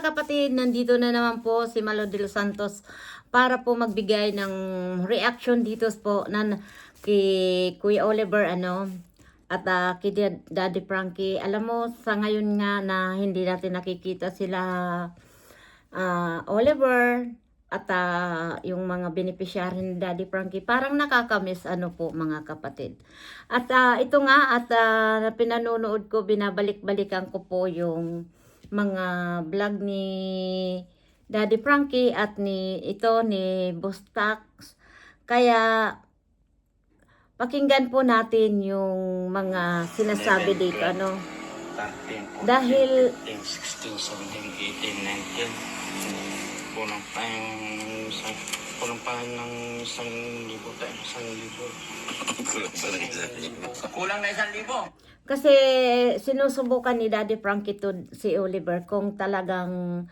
mga kapatid, nandito na naman po si Malo de los Santos para po magbigay ng reaction dito po kay Kuya Oliver at kay Daddy Frankie. Alam mo, sa ngayon nga na hindi natin nakikita sila Oliver at yung mga beneficiary ni Daddy Frankie, parang nakakamiss po mga kapatid. At ito nga at pinanonood ko, binabalik-balikan ko po yung mga vlog ni Daddy Frankie at ni Boss Tax. Kaya pakinggan po natin yung mga sinasabi dito dahil 16, 17, 18, 19 kulang pa ng 1,000 kulang na 1,000 kasi sinusubukan ni Daddy Frankie si Oliver kung talagang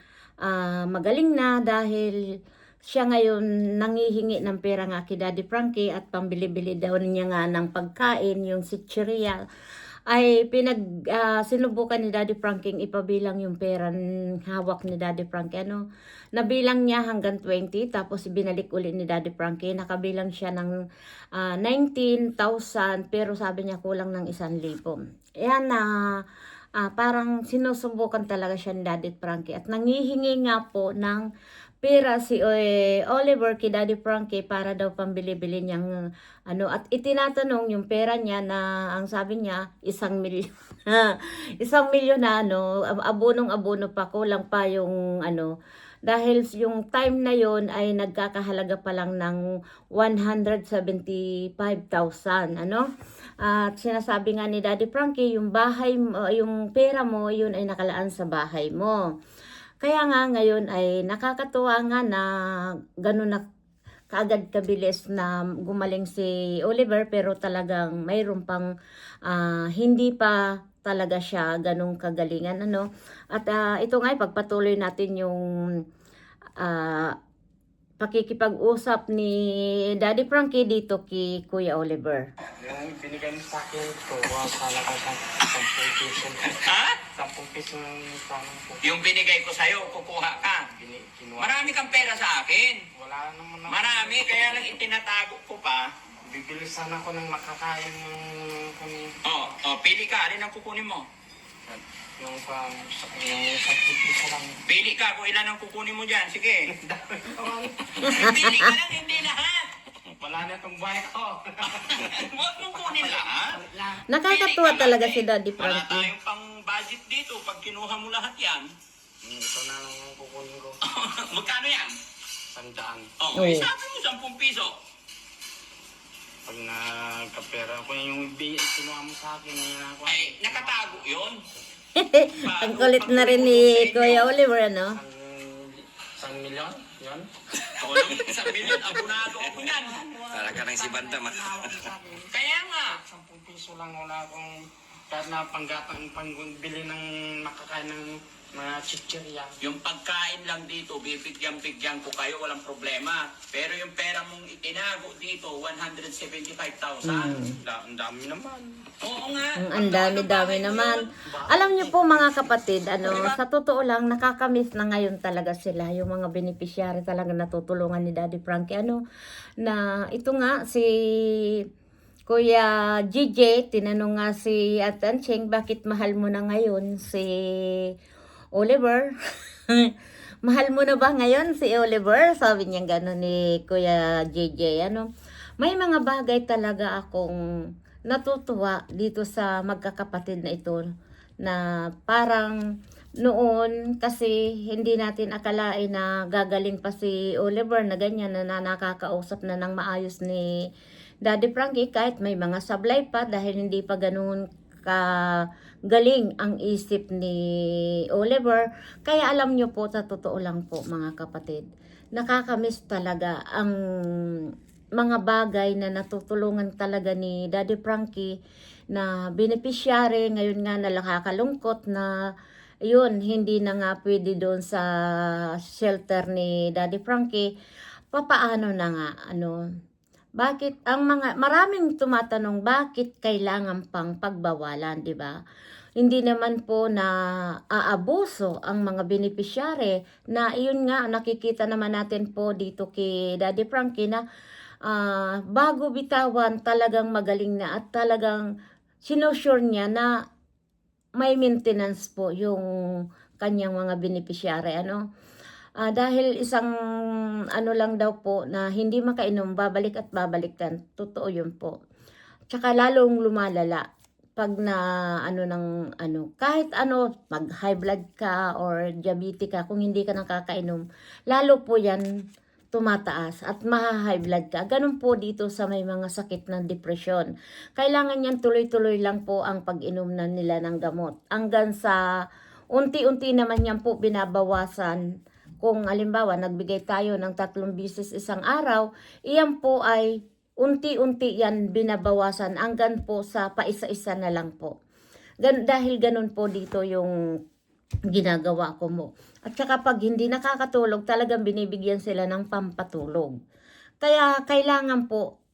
magaling na, dahil siya ngayon nangihingi ng pera nga kay Daddy Frankie at pambili-bili daw niya nga ng pagkain, yung chichirya. Ay sinubukan ni Daddy Frankie ipabilang yung pera hawak ni Daddy Frankie. Nabilang niya hanggang 20, tapos binalik ulit ni Daddy Frankie. Nakabilang siya ng 19,000, pero sabi niya kulang ng 1,000. Yan parang sinusubukan talaga siya ni Daddy Frankie at nangihingi nga po ng pera si Oliver kay Daddy Frankie para daw pambili-bili niyang at itinatanong yung pera niya na ang sabi niya 1,000,000 1,000,000 na abonong-abono pa, kulang pa yung dahil yung time na yon ay nagkakahalaga pa lang ng 175,000 at sinasabi nga ni Daddy Frankie, yung bahay mo, yung pera mo, yun ay nakalaan sa bahay mo. Kaya nga ngayon ay nakakatuwa nga na ganun na kaagad kabilis na gumaling si Oliver, pero talagang mayroon pang hindi pa talaga siya ganung kagalingan At ito nga pagpatuloy natin yung pakikipag-usap ni Daddy Frankie dito kay Kuya Oliver. yung binigay mo sa akin ito kala ka sa 10 piso Ha? 10 piso po. Yung binigay ko sa'yo, kukuha ka. Kinuha. Marami kang pera sa akin. Wala naman ako. Marami, kaya lang itinatago ko pa. Bibili sana ako ng makakain ng kami. Pili ka. Alin ang kukunin mo? Yung sa piso lang. Pili ka kung ilan ang kukunin mo dyan. Sige. Pili ka lang, hindi lahat. Wala na itong buhay ko. Huwag mong kunin lahat. Nakakatuwa talaga si Daddy Wala Frankie. tayong pang budget dito pag kinuha mo lahat yan. Ito na lang yung kukunin ko. Magkano yan? 100. Oo. Sabi mo 10 piso. Pag nagkapera ko yung kinuha mo sa akin. Ay, nakatago yun. Ang kulit na rin ni Kuya Oliver, 1 milyon? Yun? Tulong 1,000,000, abonado ako yan. Talaga ng si Bandam. Kaya nga. 10 piso lang wala akong kahit na pangbili ng makakain ng mga chichirya. Yung pagkain lang dito, bibigyan ko kayo, walang problema. Pero yung pera mong itinago dito, 175,000. Ang dami naman. Oo nga. Ang dami-dami naman. Alam niyo po mga kapatid, sa totoo lang, nakakamiss na ngayon talaga sila. Yung mga beneficiary talaga natutulungan ni Daddy Frankie. Na ito nga, si Kuya GJ, tinanong nga si Atancheng, bakit mahal mo na ngayon si Oliver? Mahal mo na ba ngayon si Oliver? Sabi niya gano'n ni Kuya JJ. May mga bagay talaga akong natutuwa dito sa magkakapatid na ito, na parang noon kasi hindi natin akalain na gagaling pa si Oliver na ganyan, na nakakausap na ng maayos ni Daddy Frankie kahit may mga sablay pa, dahil hindi pa ganoon galing ang isip ni Oliver. Kaya alam nyo po, sa totoo lang po mga kapatid, nakakamiss talaga ang mga bagay na natutulungan talaga ni Daddy Frankie na beneficiary. Ngayon nga nakakalungkot na yun, hindi na nga pwede doon sa shelter ni Daddy Frankie. Papaano na nga, bakit maraming tumatanong bakit kailangan pang pagbawalan, di ba? hindi naman po na aabuso ang mga beneficiary na iyon nga nakikita naman natin po dito kay Daddy Frankie na bago bitawan talagang magaling na at talagang sinusure niya na may maintenance po yung kanyang mga beneficiary dahil isang lang daw po na hindi makainom babalik at babalikan, totoo yun po. Tsaka lalong lumalala pag kahit mag high blood ka or diabetic ka, kung hindi ka nakakainom, lalo po yan tumataas at maha-high blood ka. Ganun po dito sa may mga sakit ng depresyon. Kailangan yan tuloy-tuloy lang po ang pag-inom na nila ng gamot. Hanggang sa unti-unti naman yan po binabawasan. Kung alimbawa, nagbigay tayo ng 3 beses isang araw, iyan po ay unti-unti yan binabawasan hanggang po sa paisa-isa na lang po. Dahil ganun po dito yung ginagawa ko mo. At saka pag hindi nakakatulog, talagang binibigyan sila ng pampatulog. Kaya kailangan po,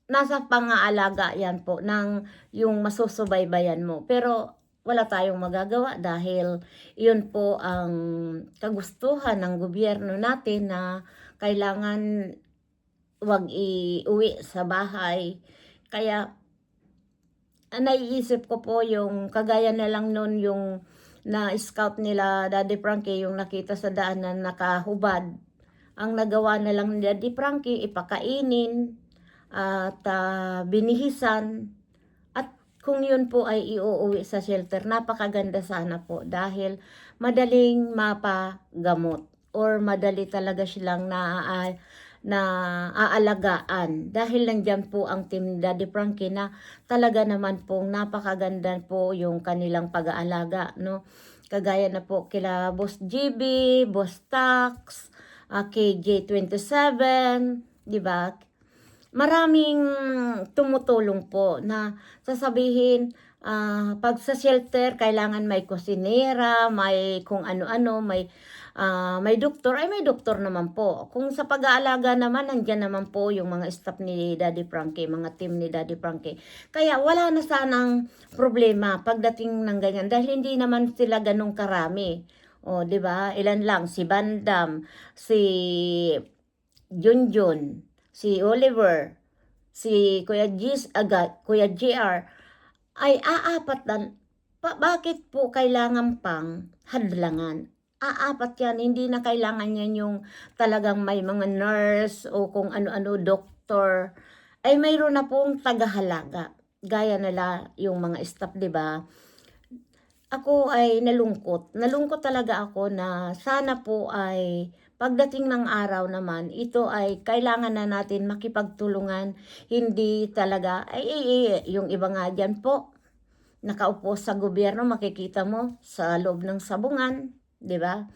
nasa pangaalaga yan po ng yung masusubaybayan mo. Pero wala tayong magagawa dahil yun po ang kagustuhan ng gobyerno natin na kailangan wag iuwi sa bahay. Kaya naiisip ko po yung kagaya na lang nun yung na-scout nila Daddy Frankie, yung nakita sa daan na nakahubad. Ang nagawa na lang ni Daddy Frankie, ipakainin at binihisan. At kung yun po ay iuuwi sa shelter, napakaganda sana po dahil madaling mapagamot or madali talaga silang aalagaan dahil nandiyan po ang team ni Daddy Frankie na talaga naman pong napakaganda po yung kanilang pag-aalaga, no? Kagaya na po kila Boss GB, Boss Tax, KJ27, di ba? Maraming tumutulong po na sasabihin, pag sa shelter, kailangan may kusinera, may kung ano-ano, may doktor, ay may doktor naman po. Kung sa pag-aalaga naman, nandiyan naman po yung mga staff ni Daddy Frankie, mga team ni Daddy Frankie. Kaya wala na sanang problema pagdating ng ganyan dahil hindi naman sila ganong karami. O, di ba? Ilan lang, si Bandam, si Junjun, si Oliver, si Kuya Kuya JR, ay aapat na. Bakit po kailangan pang hadlangan? Aapat yan, hindi na kailangan yan yung talagang may mga nurse o kung ano-ano, doktor. Ay mayroon na pong tagahalaga. Gaya nila yung mga staff, di ba? Ako ay nalungkot. Nalungkot talaga ako na sana po ay pagdating ng araw naman, ito ay kailangan na natin makipagtulungan. Hindi talaga, yung iba nga dyan po, nakaupo sa gobyerno, makikita mo sa loob ng sabungan, di ba?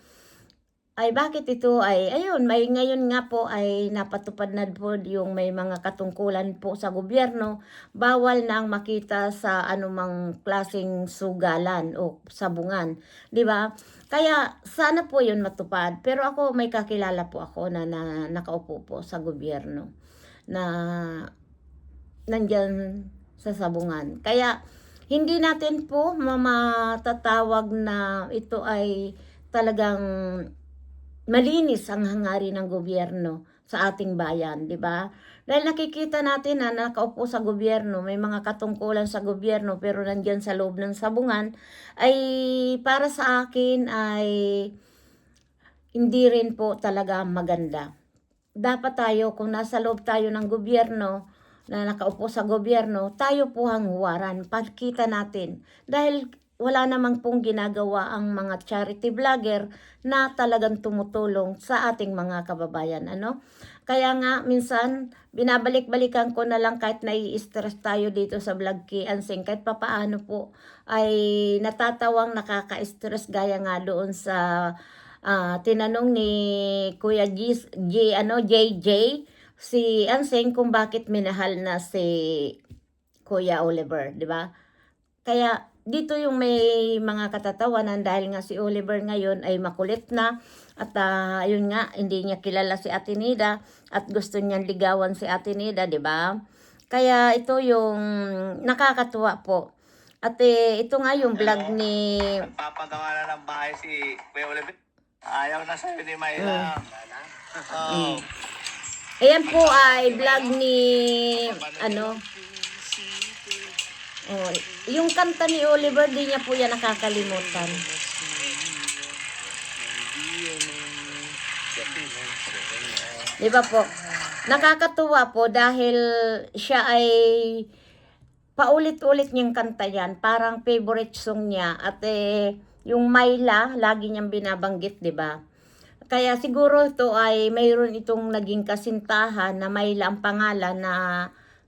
Ay bakit ito ay, ayun, ngayon nga po ay napatupad na po yung may mga katungkulan po sa gobyerno, bawal na ang makita sa anumang klaseng sugalan o sabungan, di ba? Kaya sana po yun matupad, pero ako may kakilala po ako na nakaupo po sa gobyerno na nandyan sa sabungan. Kaya hindi natin po matatawag na ito ay talagang malinis ang hangarin ng gobyerno sa ating bayan, di ba? Dahil nakikita natin na nakaupo sa gobyerno, may mga katungkulan sa gobyerno, pero nandyan sa loob ng sabungan, ay para sa akin ay hindi rin po talaga maganda. Dapat tayo, kung nasa loob tayo ng gobyerno, na nakaupo sa gobyerno, tayo po ang huwaran, pagkita natin. Dahil wala namang pong ginagawa ang mga charity vlogger na talagang tumutulong sa ating mga kababayan. Kaya nga, minsan, binabalik-balikan ko na lang kahit nai-stress tayo dito sa vlog kay Ansing, kahit papaano po ay natatawang nakaka-stress gaya nga doon sa tinanong ni Kuya JJ, si Ansing kung bakit minahal na si Kuya Oliver, di ba? Kaya dito yung may mga katatawanan dahil nga si Oliver ngayon ay makulit na at yun nga, hindi niya kilala si Ate Nida at gusto niyang ligawan si Ate Nida, di ba? Kaya ito yung nakakatuwa po. At ito nga yung vlog ni... Nagpapagawa na ng bahay si Kuya Oliver. Ayaw na sa'yo ni Mayla. Oh. Ayan po ay vlog ni... ano... Oh, yung kanta ni Oliver, di niya po yan nakakalimutan. Di ba po? Nakakatuwa po dahil siya ay paulit-ulit niyang kanta yan. Parang favorite song niya. At yung Mayla, lagi niyang binabanggit, di ba? Kaya siguro ito ay mayroon itong naging kasintahan na Mayla ang pangalan na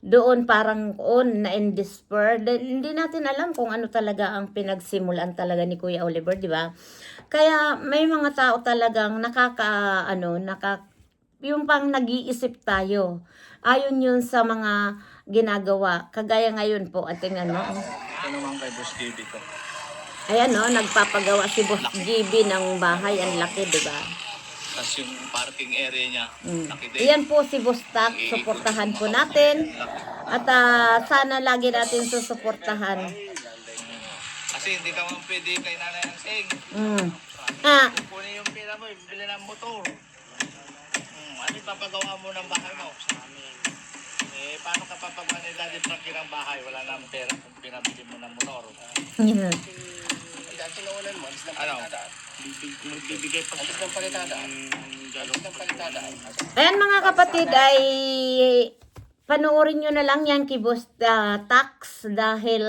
doon parang na in despair. Hindi natin alam kung ano talaga ang pinagsimulan talaga ni Kuya Oliver, di ba? Kaya may mga tao talagang yung pang nag-iisip tayo. Ayon yun sa mga ginagawa. Kagaya ngayon po, ating ano. Ano mang kay Boss JB ko? Ayan nagpapagawa si Boss GB ng bahay. Ang laki, di ba? Tapos yung parking area niya, laki din. Iyan po si Boss Tak. Suportahan po natin. At sana lagi natin susuportahan. Kasi hindi ka man pwede kay Nanay Anseng. Kunin yung pera mo, bili ng motor. Ano ipapagawa mo ng bahay mo? Paano ka papagawa ni Daddy Frankie ng bahay? Wala nang pera kung pinabili mo ng motor. Ano? Magbibigay pa siya ng palitada. Ayan mga kapatid ay panoorin nyo na lang yan kay Boss Tax dahil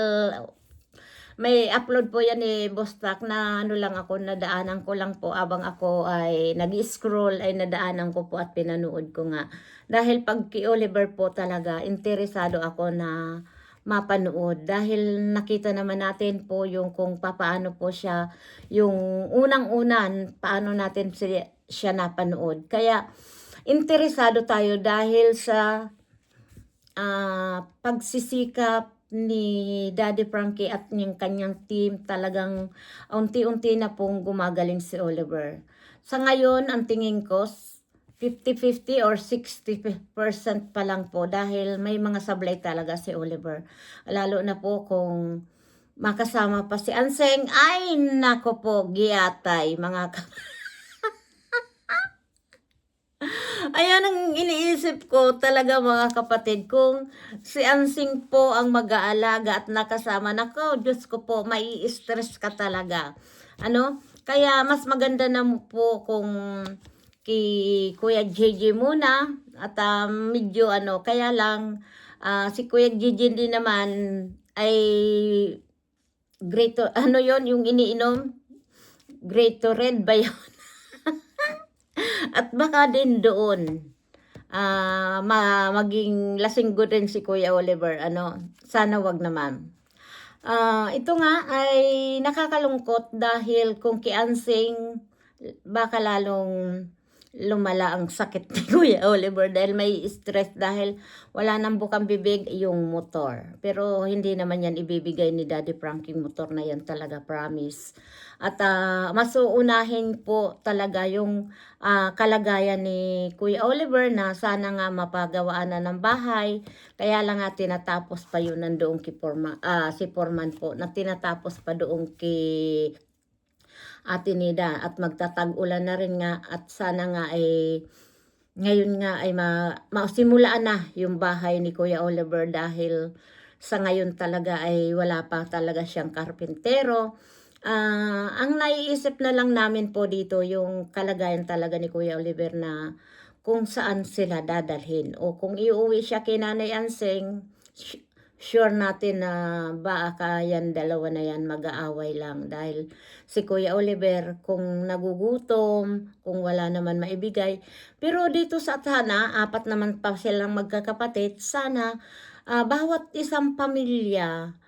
may upload po yan ni Boss Tax na lang ako, nadaanan ko lang po abang ako ay nag-scroll ay nadaanan ko po at pinanood ko nga. Dahil pag kay Oliver po talaga, interesado ako na mapanood dahil nakita naman natin po yung kung paano po siya yung unang-unan paano natin siya napanood. Kaya interesado tayo dahil sa pagsisikap ni Daddy Frankie at yung kanyang team talagang unti-unti na pong gumagaling si Oliver. Sa ngayon, ang tingin ko 50-50 or 60% pa lang po dahil may mga sablay talaga si Oliver. Lalo na po kung makasama pa si Anseng. Ay, nako po, giatay mga Ayan ang iniisip ko talaga mga kapatid. Kung si Ansing po ang mag-aalaga at nakasama, nako, Diyos ko po, mai-stress ka talaga. Kaya mas maganda na po kung kay Kuya JJ muna at medyo kaya lang si Kuya JJ din naman ay great yon yung iniinom Gatorade ba yun? At baka din doon maging lasinggo din si Kuya Oliver. Sana wag naman. Ito nga ay nakakalungkot dahil kung kiansing baka lalong lumala ang sakit ni Kuya Oliver dahil may stress dahil wala nang bukang bibig yung motor. Pero hindi naman yan ibibigay ni Daddy Frankie motor na yan talaga, promise. At mas uunahin po talaga yung kalagayan ni Kuya Oliver na sana nga mapagawaan na ng bahay. Kaya lang nga tinatapos pa yun nandoon si Foreman po na tinatapos pa doon kay Ate Nida at magtatag-ulan na rin nga at sana nga ay ngayon nga ay masimulaan na yung bahay ni Kuya Oliver dahil sa ngayon talaga ay wala pa talaga siyang karpintero. Ang naiisip na lang namin po dito yung kalagayan talaga ni Kuya Oliver na kung saan sila dadalhin o kung iuwi siya kay Nanay Anseng, sure natin na baka yan dalawa na yan mag-aaway lang dahil si Kuya Oliver kung nagugutom, kung wala naman maibigay. Pero dito sa sana, 4 naman pa silang magkakapatid, sana bawat isang pamilya,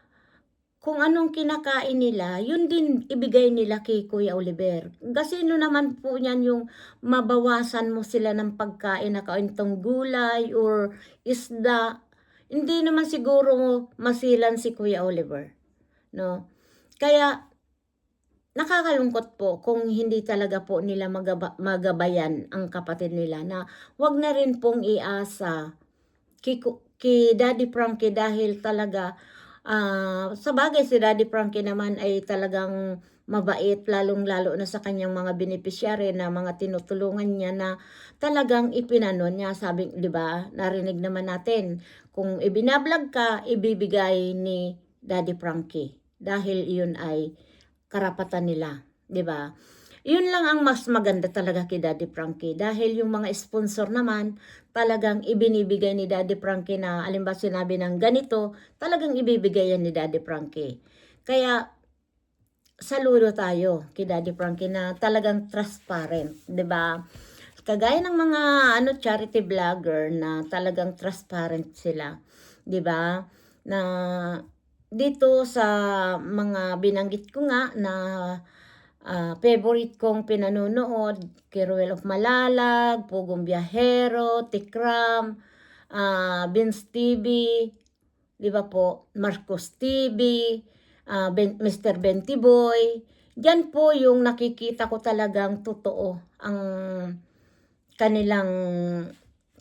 kung anong kinakain nila, yun din ibigay nila kay Kuya Oliver. Kasi naman po niyan yung mabawasan mo sila ng pagkain na kaintong gulay or isda. Hindi naman siguro masilan si Kuya Oliver, no? Kaya nakakalungkot po kung hindi talaga po nila magabayan ang kapatid nila na wag na rin pong iasa kay Daddy Frankie dahil talaga Sa bagay si Daddy Frankie naman ay talagang mabait, lalong-lalo na sa kanyang mga beneficiary na mga tinutulungan niya na talagang ipinano niya. Sabi, di ba, narinig naman natin, kung ibinablog ka, ibibigay ni Daddy Frankie. Dahil yun ay karapatan nila, di ba? Yun lang ang mas maganda talaga kay Daddy Frankie. Dahil yung mga sponsor naman, talagang ibinibigay ni Daddy Frankie na, alimbawa sinabi ng ganito, talagang ibibigay yan ni Daddy Frankie. Kaya, saludo tayo kay Daddy Frankie na talagang transparent, 'di ba? Kagaya ng mga charity vlogger na talagang transparent sila, 'di ba? Na dito sa mga binanggit ko nga na favorite kong pinanonood, Kiruel of Malalag, Pugong Biyahero, Tikram, Vince TV, 'di ba po? Marcos TV, Mr. Bentiboy. Diyan po yung nakikita ko talagang totoo ang kanilang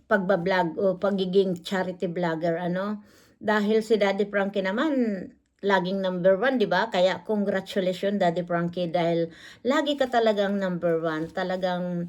pagbablog o pagiging charity vlogger, ano. Dahil si Daddy Frankie naman laging number 1, di ba? Kaya congratulations Daddy Frankie dahil lagi ka talagang number 1. Talagang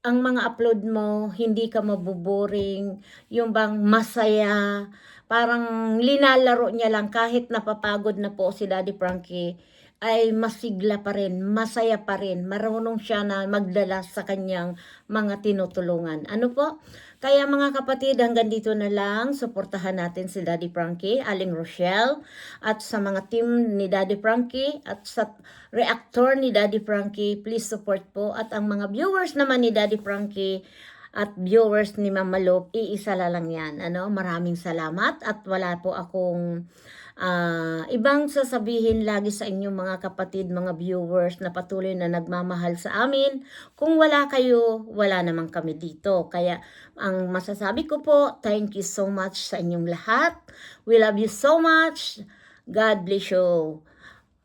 ang mga upload mo, hindi ka mabuboring, yung bang masaya, parang linalaro niya lang kahit napapagod na po si Daddy Frankie, ay masigla pa rin, masaya pa rin, marunong siya na magdala sa kanyang mga tinutulungan. Ano po? Kaya mga kapatid, hanggang dito na lang, suportahan natin si Daddy Frankie, Aling Rochelle, at sa mga team ni Daddy Frankie, at sa reactor ni Daddy Frankie, please support po. At ang mga viewers naman ni Daddy Frankie, at viewers ni Mama Lop, iisa lang yan. Ano? Maraming salamat at wala po akong ibang sasabihin lagi sa inyong mga kapatid, mga viewers na patuloy na nagmamahal sa amin. Kung wala kayo, wala naman kami dito. Kaya ang masasabi ko po, thank you so much sa inyong lahat. We love you so much. God bless you.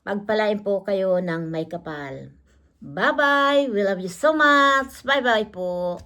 Pagpalain po kayo ng may kapal. Bye-bye. We love you so much. Bye-bye po.